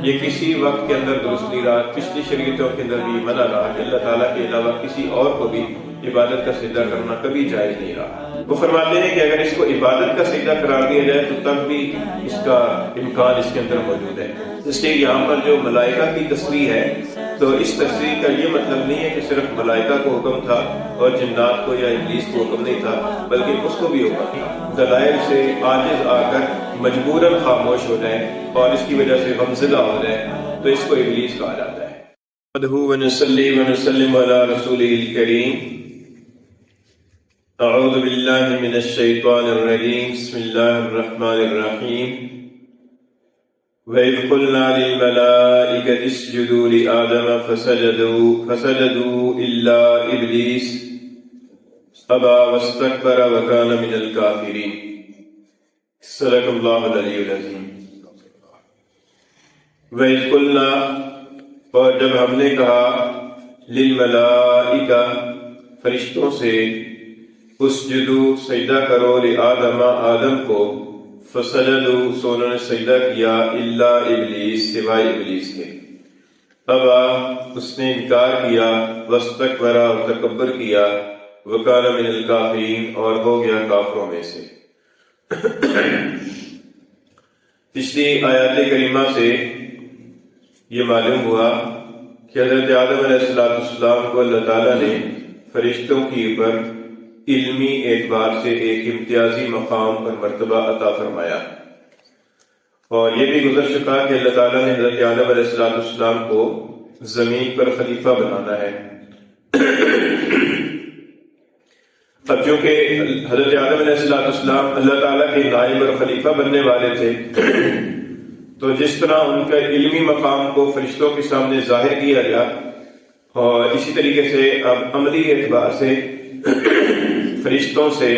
یہ کسی وقت کے اندر درست نہیں رہا، پچھلی شریعتوں کے اندر بھی منع رہا کہ اللہ تعالیٰ کے علاوہ کسی اور کو بھی عبادت کا سجدہ کرنا کبھی جائز نہیں رہا۔ وہ فرماتے ہیں کہ اگر اس کو عبادت کا سجدہ قرار دیا جائے تو تب بھی اس کا امکان اس کے اندر موجود ہے۔ اس لیے یہاں پر جو ملائکہ کی تصریح ہے تو اس تصریح کا یہ مطلب نہیں ہے کہ صرف ملائکہ کو حکم تھا اور جنات کو یا ابلیس کو حکم نہیں تھا، بلکہ اس کو بھی حکم تھا دلائل سے عاجز آ کر مجبوراً خاموش ہو جائیں اور اس کی وجہ سے غمزدہ ہو جائیں تو اس کو ابلیس کہا جاتا ہے۔ نحمدہ ونصلی ونسلم علی رسولہ الکریم۔ اعوذ باللہ من الشیطان الرجیم، بسم اللہ الرحمن الرحیم۔ وَإِذْ قُلْنَا لِلْمَلَائِكَةِ اسْجُدُوا لِآدَمَ فَسَجَدُوا إِلَّا إِبْلِيسَ أَبَى وَاسْتَكْبَرَ وَكَانَ مِنَ الْكَافِرِينَ۔ صدق اللہ العلی العظیم۔ وَإِذْ قُلْنَا، اور جب ہم نے کہا، لِلْمَلَائِكَةِ فرشتوں سے، اسجدوا سجدہ کرو، لآدم آدم کو، فسجدوا سو انہوں نے سجدہ کیا، الا ابلیس سوائے ابلیس کے، ابا اس نے انکار کیا، واستکبر اور تکبر کیا، وکان من الکافرین اور ہو گیا کافروں میں سے۔ پچھلی آیات کریمہ سے یہ معلوم ہوا کہ حضرت آدم علیہ السلام کو اللہ تعالیٰ نے فرشتوں کی اوپر علمی اعتبار سے ایک امتیازی مقام اور مرتبہ عطا فرمایا، اور یہ بھی گزر چکا کہ اللہ تعالیٰ نے حضرت آدم علیہ السلام کو زمین پر خلیفہ بنانا ہے۔ اب چونکہ حضرت آدم علیہ السلام اللہ تعالیٰ کے نائب اور خلیفہ بننے والے تھے، تو جس طرح ان کا علمی مقام کو فرشتوں کے سامنے ظاہر کیا گیا، اور اسی طریقے سے اب عملی اعتبار سے فرشتوں سے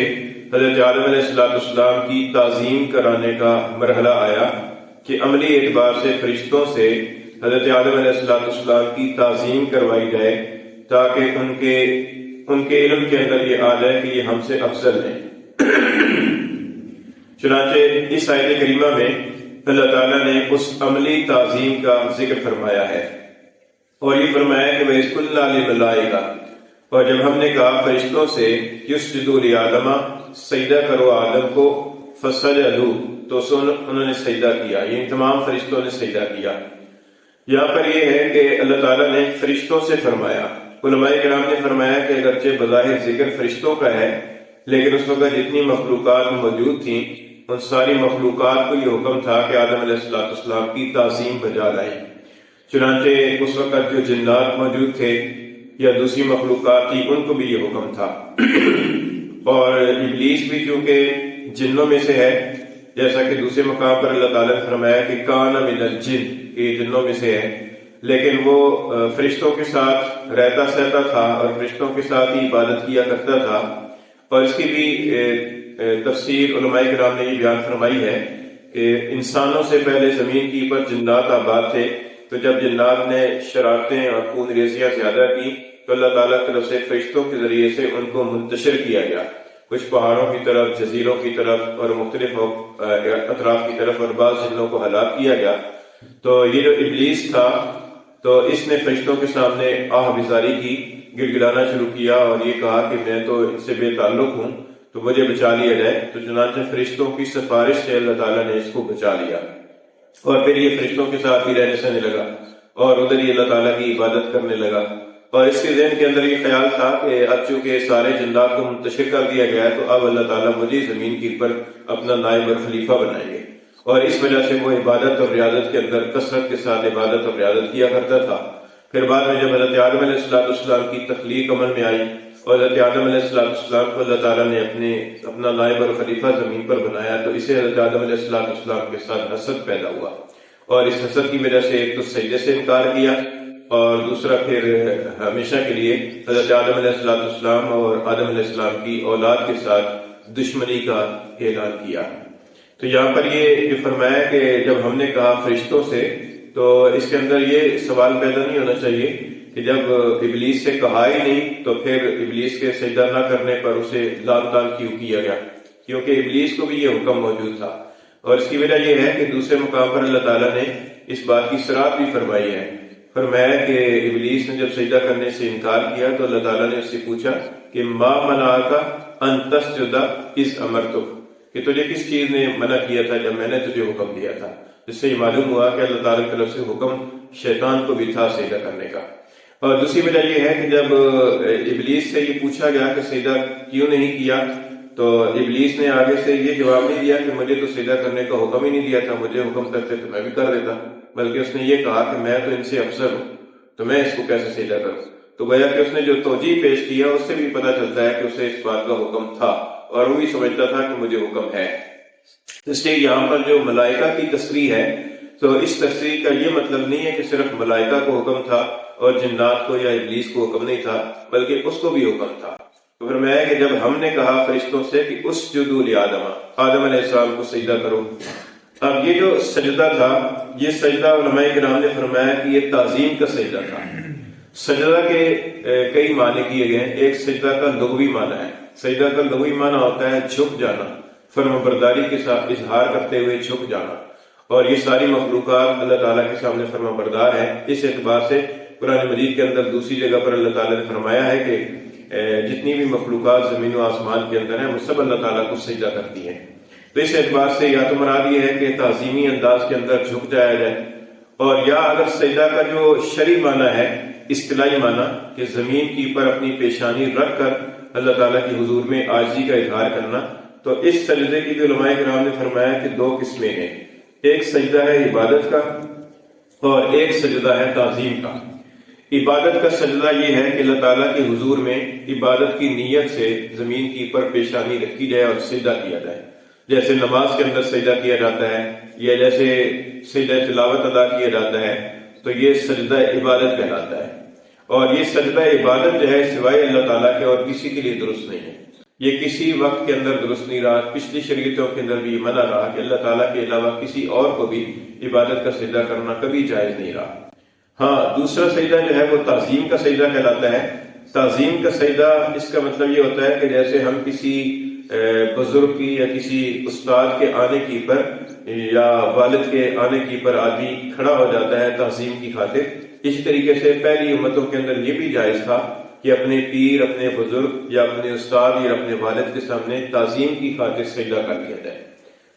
حضرت آدم علیہ السلام کی تعظیم کرانے کا مرحلہ آیا کہ عملی اعتبار سے فرشتوں سے حضرت آدم علیہ السلام کی تعظیم کروائی جائے، تاکہ ان کے علم کے اندر یہ آ جائے کہ یہ ہم سے افضل ہیں۔ چنانچہ اس آیت کریمہ میں اللہ تعالیٰ نے اس عملی تعظیم کا ذکر فرمایا ہے، اور یہ فرمایا کہ وَإِذْ قُلْنَا لِلْمَلَائِكَةِ، اور جب ہم نے کہا فرشتوں سے یسجدوا لآدم سجدہ کرو آدم کو، فسجدوا تو انہوں نے سجدہ کیا، یعنی تمام فرشتوں نے سجدہ کیا۔ یہاں پر یہ ہے کہ اللہ تعالیٰ نے فرشتوں سے فرمایا۔ علماء کرام نے فرمایا کہ اگرچہ بظاہر ذکر فرشتوں کا ہے، لیکن اس وقت جتنی مخلوقات موجود تھیں ان ساری مخلوقات کو یہ حکم تھا کہ آدم علیہ السلام کی تعظیم بجا لائیں۔ چنانچہ اس وقت جو جنات موجود تھے یا دوسری مخلوقات تھی ان کو بھی یہ حکم تھا، اور ابلیس بھی چونکہ جنوں میں سے ہے، جیسا کہ دوسرے مقام پر اللہ تعالیٰ نے فرمایا کہ کان من الجن، کہ یہ جنوں میں سے ہے، لیکن وہ فرشتوں کے ساتھ رہتا سہتا تھا اور فرشتوں کے ساتھ ہی عبادت کیا کرتا تھا۔ اور اس کی بھی تفسیر علماء کرام نے یہ بیان فرمائی ہے کہ انسانوں سے پہلے زمین کی پر جنات آباد تھے، تو جب جنات نے شرارتیں اور خون ریزیاں زیادہ کی تو اللہ تعالیٰ کی طرف سے فرشتوں کے ذریعے سے ان کو منتشر کیا گیا، کچھ پہاڑوں کی طرف، جزیروں کی طرف اور مختلف اطراف کی طرف، اور بعض جنوں کو ہلاک کیا گیا۔ تو یہ جو ابلیس تھا تو اس نے فرشتوں کے سامنے آہ بزاری کی، گر گرانا شروع کیا اور یہ کہا کہ میں تو ان سے بے تعلق ہوں تو مجھے بچا لیا جائے۔ تو چنانچہ فرشتوں کی سفارش سے اللہ تعالیٰ نے اس کو بچا لیا، اور پھر یہ فرشتوں کے ساتھ ہی رہنے سہنے لگا اور ادھر ہی اللہ تعالیٰ کی عبادت کرنے لگا۔ اور اس کے ذہن کے اندر یہ خیال تھا کہ اب چونکہ سارے جنات کو منتشر کر دیا گیا ہے تو اب اللہ تعالیٰ مجھے زمین کے اوپر اپنا نائب اور خلیفہ بنائیں گے، اور اس وجہ سے وہ عبادت اور ریاضت کے اندر کثرت کے ساتھ عبادت اور ریاضت کیا کرتا تھا۔ پھر بعد میں جب حضرت آدم علیہ السلام کی تخلیق عمل میں آئی اور حضرت آدم علیہ السلام کو اللہ تعالیٰ نے اپنا نائب اور خلیفہ زمین پر بنایا، تو اسے حضرت آدم علیہ السلام کے ساتھ حسد پیدا ہوا، اور اس حسد کی وجہ سے ایک تو سجدے سے انکار کیا، اور دوسرا پھر ہمیشہ کے لیے حضرت آدم علیہ السلام اور آدم علیہ السلام کی اولاد کے ساتھ دشمنی کا اعلان کیا۔ تو یہاں پر یہ فرمایا کہ جب ہم نے کہا فرشتوں سے، تو اس کے اندر یہ سوال پیدا نہیں ہونا چاہیے کہ جب ابلیس سے کہا ہی نہیں تو پھر ابلیس کے سجدہ نہ کرنے پر اسے لام تان کیوں کیا گیا، کیونکہ ابلیس کو بھی یہ حکم موجود تھا۔ اور اس کی وجہ یہ ہے کہ دوسرے مقام پر اللہ تعالیٰ نے اس بات کی صراحت بھی فرمائی ہے۔ فرمایا کہ ابلیس نے جب سجدہ کرنے سے انکار کیا تو اللہ تعالیٰ نے اس سے پوچھا کہ ما منعک ان تسجد اذ امرتک، کہ تجھے کس چیز نے منع کیا تھا جب میں نے تجھے حکم دیا تھا۔ جس سے یہ معلوم ہوا کہ اللہ تعالیٰ کی طرف سے حکم شیطان کو بھی تھا سجدہ کرنے کا۔ اور دوسری وجہ یہ ہے کہ جب ابلیس سے یہ پوچھا گیا کہ سجدہ کیوں نہیں کیا، تو ابلیس نے آگے سے یہ جواب نہیں دیا کہ مجھے تو سجدہ کرنے کا حکم ہی نہیں دیا تھا، مجھے حکم کرتے تو میں بھی کر دیتا، بلکہ اس نے یہ کہا کہ میں تو ان سے افضل ہوں تو میں اس کو کیسے سجدہ کروں۔ تو گویا کہ اس نے جو توجیہ پیش کیا اس سے بھی پتہ چلتا ہے کہ اسے اس بات کا حکم تھا اور وہ بھی سمجھتا تھا کہ مجھے حکم ہے۔ اس لیے یہاں پر جو ملائکہ کی تصریح ہے تو اس تصریح کا یہ مطلب نہیں ہے کہ صرف ملائکہ کو حکم تھا اور جنات کو یا ابلیس کو حکم نہیں تھا، بلکہ اس کو بھی حکم تھا۔ تو فرمایا کہ جب ہم نے کہا فرشتوں سے کہ اسجدوا لآدم، آدم علیہ السلام کو سجدہ کرو، اب یہ جو سجدہ تھا، یہ سجدہ علماء کرام نے فرمایا کہ یہ تعظیم کا سجدہ تھا۔ سجدہ کے کئی معنی کیے گئے ہیں۔ ایک سجدہ کا لغوی معنی ہے، سجدہ کا لغوی معنی ہوتا ہے جھک جانا، فرمانبرداری کے ساتھ اظہار کرتے ہوئے جھک جانا، اور یہ ساری مخلوقات اللہ تعالیٰ کے سامنے فرمانبردار ہے۔ اس اعتبار سے قرآن مجید کے اندر دوسری جگہ پر اللہ تعالیٰ نے فرمایا ہے کہ جتنی بھی مخلوقات زمین و آسمان کے اندر ہیں وہ سب اللہ تعالیٰ کو سجدہ کرتی ہیں۔ تو اس اعتبار سے یا تو مراد یہ ہے کہ تعظیمی انداز کے اندر جھک جایا جائے، اور یا اگر سجدہ کا جو شرعی معنی ہے، اصطلاحی معنی کہ زمین کی پر اپنی پیشانی رکھ کر اللہ تعالیٰ کی حضور میں عاجزی کا اظہار کرنا، تو اس سجدے کی جو علماء کرام نے فرمایا کہ دو قسمیں ہیں، ایک سجدہ ہے عبادت کا اور ایک سجدہ ہے تعظیم کا۔ عبادت کا سجدہ یہ ہے کہ اللہ تعالیٰ کے حضور میں عبادت کی نیت سے زمین کی پر پیشانی رکھی جائے اور سجدہ کیا جائے، جیسے نماز کے اندر سجدہ کیا جاتا ہے یا جیسے سجدہ تلاوت ادا کیا جاتا ہے، تو یہ سجدہ عبادت کہلاتا ہے۔ اور یہ سجدہ عبادت جو ہے سوائے اللہ تعالیٰ کے اور کسی کے لیے درست نہیں ہے، یہ کسی وقت کے اندر درست نہیں رہا، پچھلی شریعتوں کے اندر بھی یہ منع رہا کہ اللہ تعالیٰ کے علاوہ کسی اور کو بھی عبادت کا سجدہ کرنا کبھی جائز نہیں رہا۔ ہاں، دوسرا سجدہ جو ہے وہ تعظیم کا سجدہ کہلاتا ہے۔ تعظیم کا سجدہ اس کا مطلب یہ ہوتا ہے کہ جیسے ہم کسی بزرگ کی یا کسی استاد کے آنے کی پر یا والد کے آنے کی پر آدمی کھڑا ہو جاتا ہے تعظیم کی خاطر، اسی طریقے سے پہلی امتوں کے اندر یہ بھی جائز تھا کہ اپنے پیر، اپنے بزرگ یا اپنے استاد یا اپنے والد کے سامنے تعظیم کی خاطر سجدہ کر دیا جائے۔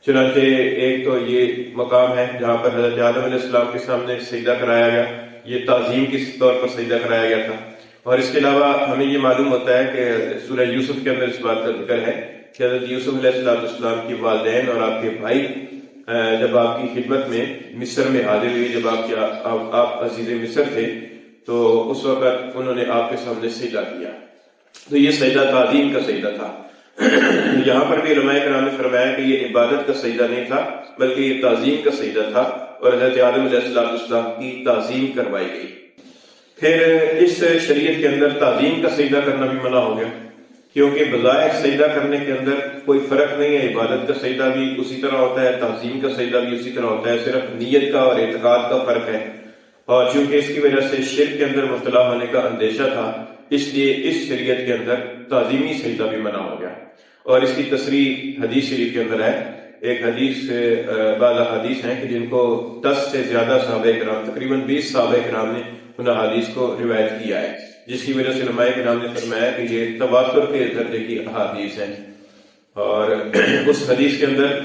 چنانچہ ایک تو یہ مقام ہے جہاں پر حضرت آدم علیہ السلام کے سامنے سجدہ کرایا گیا، یہ تعظیم کے طور پر سجدہ کرایا گیا تھا۔ اور اس کے علاوہ ہمیں یہ معلوم ہوتا ہے کہ سورہ یوسف کے اندر اس بات کا ذکر ہے کہ حضرت یوسف علیہ السلام کی والدین اور آپ کے بھائی جب آپ کی خدمت میں مصر میں حاضر ہوئے، جب آپ عزیز مصر تھے، تو اس وقت انہوں نے آپ کے سامنے سجدہ کیا، تو یہ سجدہ تعظیم کا سجدہ تھا۔ یہاں پر بھی علماء کرام نے فرمایا کہ یہ عبادت کا سجدہ نہیں تھا بلکہ یہ تعظیم کا سجدہ تھا، اور حضرت آدم علیہ السلام کی تعظیم کروائی گئی۔ پھر اس شریعت کے اندر تعظیم کا سجدہ کرنا بھی منع ہو گیا، کیونکہ بظاہر سجدہ کرنے کے اندر کوئی فرق نہیں ہے، عبادت کا سجدہ بھی اسی طرح ہوتا ہے، تعظیم کا سجدہ بھی اسی طرح ہوتا ہے، صرف نیت کا اور اعتقاد کا فرق ہے۔ اور چونکہ اس کی وجہ سے شرک کے اندر مبتلا ہونے کا اندیشہ تھا، اس لیے اس شریعت کے اندر تعظیمی سجدہ بھی منع ہو گیا۔ اور اس کی تصریح حدیث شریف کے اندر ہے، ایک حدیث بعض حدیث ہیں کہ جن کو 10 سے زیادہ صحابہ کرام، تقریباً 20 صحابہ کرام نے ان حدیث کو روایت کیا ہے، جس کی وجہ سے علماء کرام نے فرمایا کہ یہ تواتر کے درجے کی احادیث ہیں۔ اور اس حدیث کے اندر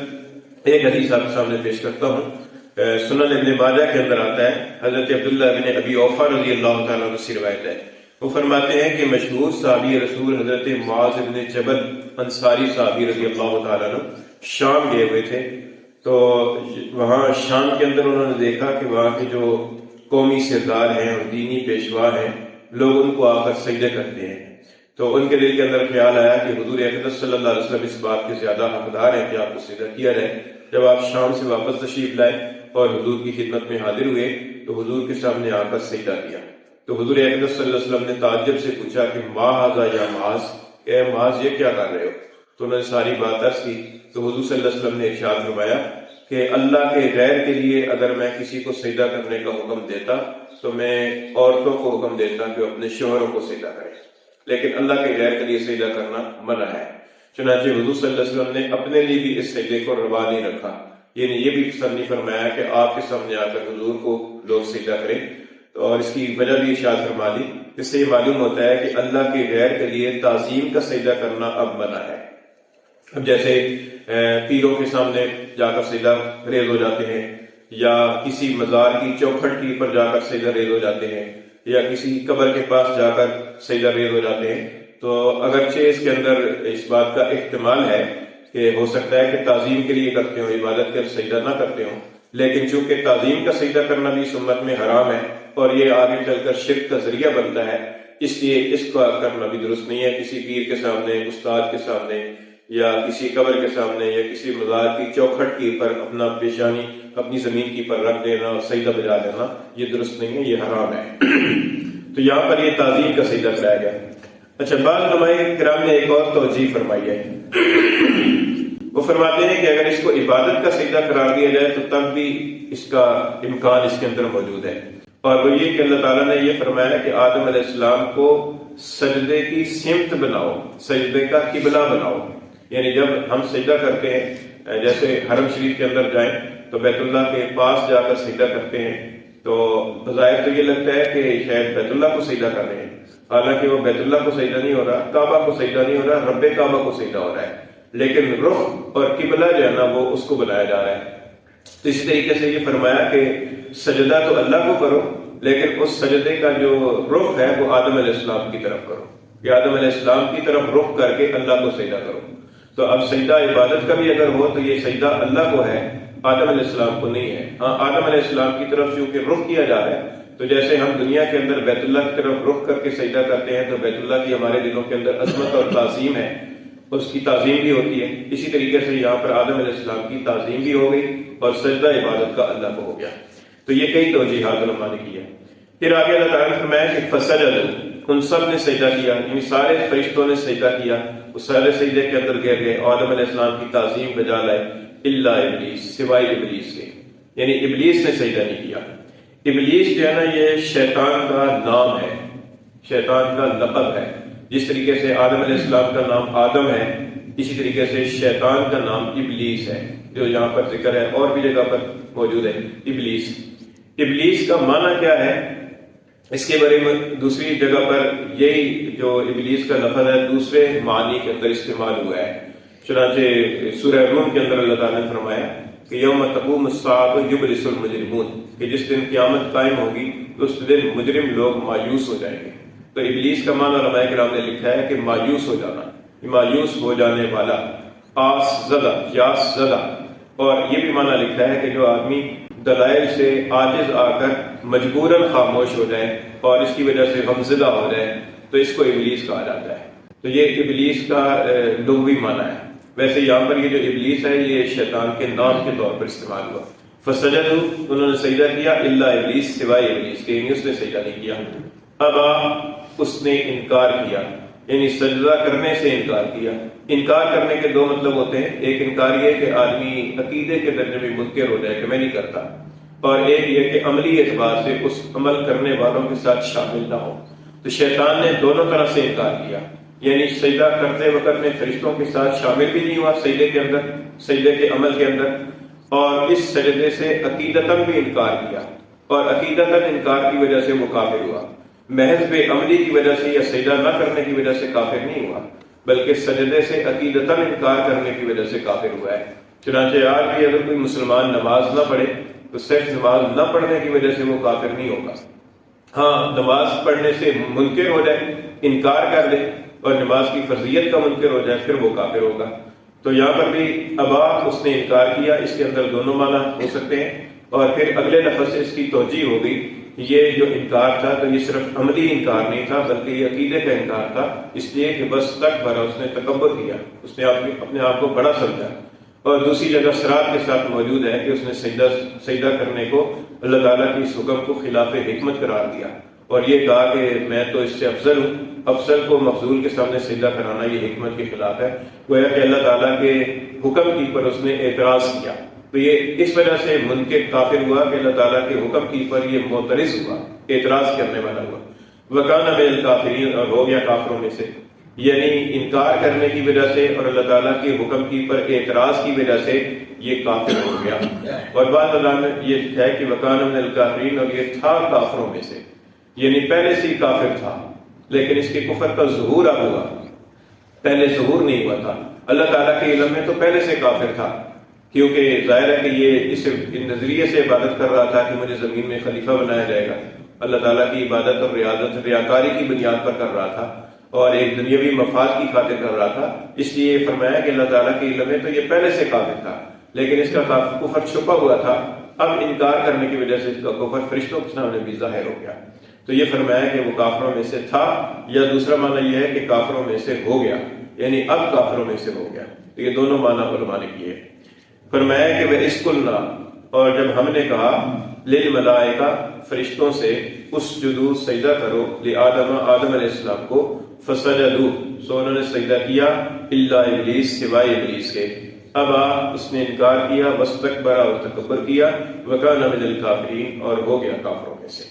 ایک حدیث آپ کے سامنے پیش کرتا ہوں، سنن ابن ماجہ کے اندر آتا ہے، حضرت عبداللہ بن ابی اوفا رضی اللہ تعالیٰ عنہ سے روایت ہے، وہ فرماتے ہیں کہ مشہور صحابی رسول حضرت معاذ بن جبل انصاری صحابی رضی اللہ تعالیٰ عنہ شام گئے ہوئے تھے، تو وہاں شام کے اندر انہوں نے دیکھا کہ وہاں کے جو قومی سردار ہیں اور دینی پیشوا ہیں، لوگ ان کو آ کر سجدے کرتے ہیں، تو ان کے دل کے اندر خیال آیا کہ حضور اقدس صلی اللہ علیہ وسلم اس بات کے زیادہ حقدار ہیں کہ آپ کو سجدہ کیا جائے۔ جب آپ شام سے واپس تشریف لائے اور حضور کی خدمت میں حاضر ہوئے تو حضور کے سامنے آ کر سجدہ کیا، تو حضور اقدس صلی اللہ علیہ وسلم نے تعجب سے پوچھا کہ ما ھذا یا معاذ، اے معاذ یہ کیا کر رہے ہو؟ تو انہوں نے ساری بات عرض کی، تو حضور صلی اللہ علیہ وسلم نے ارشاد فرمایا کہ اللہ کے غیر کے لیے اگر میں کسی کو سجدہ کرنے کا حکم دیتا تو میں عورتوں کو حکم دیتا کہ وہ اپنے شوہروں کو سجدہ کریں، لیکن اللہ کے غیر کے لیے سجدہ کرنا منع ہے۔ چنانچہ حضور صلی اللہ علیہ وسلم نے اپنے لیے بھی اس سجدے کو روا نہیں رکھا، یعنی یہ بھی پسند نہیں فرمایا کہ آپ کے سامنے آ کر حضور کو لوگ سجدہ کریں. اور اس کی وجہ بھی ارشاد فرما دی. اس سے یہ معلوم ہوتا ہے کہ اللہ کے غیر کے لیے تعظیم کا سجدہ کرنا اب منع ہے. اب جیسے پیروں کے سامنے جا کر سجدہ ریز ہو جاتے ہیں، یا کسی مزار کی چوکھٹ کی پر جا کر سجدہ ریز ہو جاتے ہیں، یا کسی قبر کے پاس جا کر سجدہ ریز ہو جاتے ہیں، تو اگرچہ اس کے اندر اس بات کا احتمال ہے کہ ہو سکتا ہے کہ تعظیم کے لیے کرتے ہوں، عبادت کے سجدہ نہ کرتے ہوں، لیکن چونکہ تعظیم کا سجدہ کرنا بھی سنت میں حرام ہے اور یہ آگے چل کر شرک کا ذریعہ بنتا ہے، اس لیے اس کا کرنا بھی درست نہیں ہے. کسی پیر کے سامنے، استاد کے سامنے، یا کسی قبر کے سامنے، یا کسی مزار کی چوکھٹ کی پر اپنا پیشانی اپنی زمین کی پر رکھ دینا اور سجدہ بجا دینا، یہ درست نہیں ہے، یہ حرام ہے. تو یہاں پر یہ تعظیم کا سجدہ کرایا گیا. اچھا، بعض علماء کرام نے ایک اور توجیہ فرمائی ہے. وہ فرماتے ہیں کہ اگر اس کو عبادت کا سجدہ قرار دیا جائے تو تب بھی اس کا امکان اس کے اندر موجود ہے، اور وہ یہ کہ اللہ تعالیٰ نے یہ فرمایا کہ آدم علیہ السلام کو سجدے کی سمت بناؤ، سجدے کا قبلہ بناؤ. یعنی جب ہم سجدہ کرتے ہیں، جیسے حرم شریف کے اندر جائیں تو بیت اللہ کے پاس جا کر سجدہ کرتے ہیں، تو بظاہر تو یہ لگتا ہے کہ شاید بیت اللہ کو سجدہ کر رہے ہیں، حالانکہ وہ بیت اللہ کو سجدہ نہیں ہو رہا، کعبہ کو سجدہ نہیں ہو رہا، رب کعبہ کو سجدہ ہو رہا ہے، لیکن رخ اور قبلہ جو ہے نا وہ اس کو بنایا جا رہا ہے. تو اسی طریقے سے یہ فرمایا کہ سجدہ تو اللہ کو کرو، لیکن اس سجدے کا جو رخ ہے وہ آدم علیہ السلام کی طرف کرو، کہ آدم علیہ السلام کی طرف رخ کر کے اللہ کو سجدہ کرو. تو اب سجدہ عبادت کا بھی اگر ہو تو یہ سجدہ اللہ کو ہے، آدم علیہ السلام کو نہیں ہے. ہاں، آدم علیہ السلام کی طرف چونکہ رخ کیا جا رہا ہے، تو جیسے ہم دنیا کے اندر بیت اللہ کی طرف رخ کر کے سجدہ کرتے ہیں تو بیت اللہ کی ہمارے دلوں کے اندر عظمت اور تعظیم ہے، اس کی تعظیم بھی ہوتی ہے. اسی طریقے سے یہاں پر آدم علیہ السلام کی تعظیم بھی ہو گئی اور سجدہ عبادت کا اللہ کو ہو گیا. تو یہ کئی توجیحات علماء نے کی ہے. پھر آگے اللہ تعالیٰ نے فرمایا کہ فسجدوا، ان سب نے سجدہ کیا، یعنی سارے فرشتوں نے سجدہ کیا. وہ سارے سجدے کے اندر گر گئے، آدم علیہ السلام کی تعظیم بجا لائے، الا ابلیس، سوائے ابلیس کے. یعنی ابلیس نے سجدہ نہیں کیا. ابلیس جو ہے نا یہ شیطان کا نام ہے، شیطان کا لقب ہے. جس طریقے سے آدم علیہ السلام کا نام آدم ہے، اسی طریقے سے شیطان کا نام ابلیس ہے، جو یہاں پر ذکر ہے اور بھی جگہ پر موجود ہے. ابلیس، ابلیس کا معنی کیا ہے، اس کے بارے میں دوسری جگہ پر یہی جو ابلیس کا لفظ ہے دوسرے معنی کے اندر استعمال ہوا ہے. چنانچہ سورہ روم کے اندر اللہ تعالیٰ نے فرمایا کہ یوم تقوم الساعۃ یبلس المجرمون، کہ جس دن قیامت قائم ہوگی تو اس دن مجرم لوگ مایوس ہو جائیں گے. تو ابلیس کا معنی علماء کرام نے لکھا ہے کہ مایوس ہو جانا، مایوس ہو جانے والا، آس زدہ، یاس زدہ. اور یہ بھی معنی لکھا ہے کہ جو آدمی دلائل سے عاجز آ کر مجبوراً خاموش ہو جائے اور اس کی وجہ سے غمزدہ ہو جائے تو اس کو ابلیس کہا جاتا ہے. تو یہ ابلیس کا لغوی معنی ہے. ویسے یہاں پر یہ جو ابلیس ہے یہ شیطان کے نام کے طور پر استعمال ہوا. فسجدوا، انہوں نے سجدہ کیا، الا ابلیس، سوائے ابلیس کے، یعنی اس نے سجدہ نہیں کیا. ابا، اس نے انکار کیا، یعنی سجدہ کرنے سے انکار کیا. انکار کرنے کے دو مطلب ہوتے ہیں. ایک انکار یہ کہ آدمی عقیدے کے درجے میں منکر ہو جائے کہ میں نہیں کرتا، اور ایک یہ کہ عملی اعتبار سے اس عمل کرنے والوں کے ساتھ شامل نہ ہو. تو شیطان نے دونوں طرح سے انکار کیا، یعنی سجدہ کرتے وقت میں فرشتوں کے ساتھ شامل بھی نہیں ہوا سجدے کے اندر، سجدے کے عمل کے اندر، اور اس سجدے سے عقیدتاً بھی انکار کیا، اور عقیدتاً انکار کی وجہ سے وہ کافر ہوا. محض بے عملی کی وجہ سے یا سجدہ نہ کرنے کی وجہ سے کافر نہیں ہوا، بلکہ سجدے سے عقیدتاً انکار کرنے کی وجہ سے کافر ہوا ہے. چنانچہ آج بھی اگر کوئی مسلمان نماز نہ پڑھے تو صرف نماز نہ پڑھنے کی وجہ سے وہ کافر نہیں ہوگا. ہاں، نماز پڑھنے سے منکر ہو جائے، انکار کر دے اور نماز کی فرضیت کا منکر ہو جائے، پھر وہ کافر ہوگا. تو یہاں پر بھی ابا، اس نے انکار کیا، اس کے اندر دونوں معنی ہو سکتے ہیں. اور پھر اگلے لفظ سے اس کی توجیہ ہو گئی، یہ جو انکار تھا تو یہ صرف عملی انکار نہیں تھا بلکہ یہ عقیدے کا انکار تھا، اس لیے کہ بس تک بھرا، اس نے تکبر کیا، اس نے اپنے آپ کو بڑا سمجھا. اور دوسری جگہ صراط کے ساتھ موجود ہے کہ اس نے سجدہ کرنے کو اللہ تعالیٰ کی اس حکم کو خلاف حکمت قرار دیا اور یہ کہا کہ میں تو اس سے افضل ہوں. افضل کو مفضول کے سامنے سجدہ کرانا یہ حکمت کے خلاف ہے. گویا کہ اللہ تعالیٰ کے حکم کی پر اس نے اعتراض کیا، تو یہ اس وجہ سے منکر کافر ہوا کہ اللہ تعالیٰ کے حکم کی پر یہ معترض ہوا، اعتراض کرنے والا ہوا. وکان من الکافرین، اور ہو گیا کافروں میں سے. یعنی انکار کرنے کی وجہ سے اور اللہ تعالیٰ کے حکم کی پر اعتراض کی وجہ سے یہ کافر ہو گیا۔ اور بعد اللہ نے یہ ہے کہ وکان من الکافرین، اور یہ تھا کافروں میں سے، یعنی پہلے سے ہی کافر تھا، لیکن اس کے کفر کا ظہور اب ہوا، پہلے ظہور نہیں ہوا تھا۔ اللہ تعالیٰ کے علم میں تو پہلے سے کافر تھا، کیونکہ ظاہر ہے کہ یہ اس نظریے سے عبادت کر رہا تھا کہ مجھے زمین میں خلیفہ بنایا جائے گا، اللہ تعالیٰ کی عبادت اور ریاکاری کی بنیاد پر کر رہا تھا اور ایک دنیاوی مفاد کی خاطر کر رہا تھا۔ اس لیے فرمایا کہ اللہ تعالیٰ کے علم میں تو یہ پہلے سے کافر تھا، لیکن اس کا کفر چھپا ہوا تھا، اب انکار کرنے کی وجہ سے اس کا کفر فرشتوں کے سامنے بھی ظاہر ہو گیا۔ تو یہ فرمایا کہ وہ کافروں میں سے تھا، یا دوسرا معنی یہ ہے کہ کافروں میں سے ہو گیا، یعنی اب کافروں میں سے ہو گیا۔ تو یہ دونوں معنی علماء نے کیے۔ فرمایا کہ وہ اسکلنا، اور جب ہم نے کہا للملائکہ فرشتوں سے اسجدوا سجدہ کرو لآدم آدم علیہ السلام کو، فسجدوا سو انہوں نے سجدہ کیا، الا ابلیس سوائے ابلیس کے، ابا اس نے انکار کیا، واستکبر اور تکبر کیا، وکان من الکافرین اور ہو گیا کافروں میں سے۔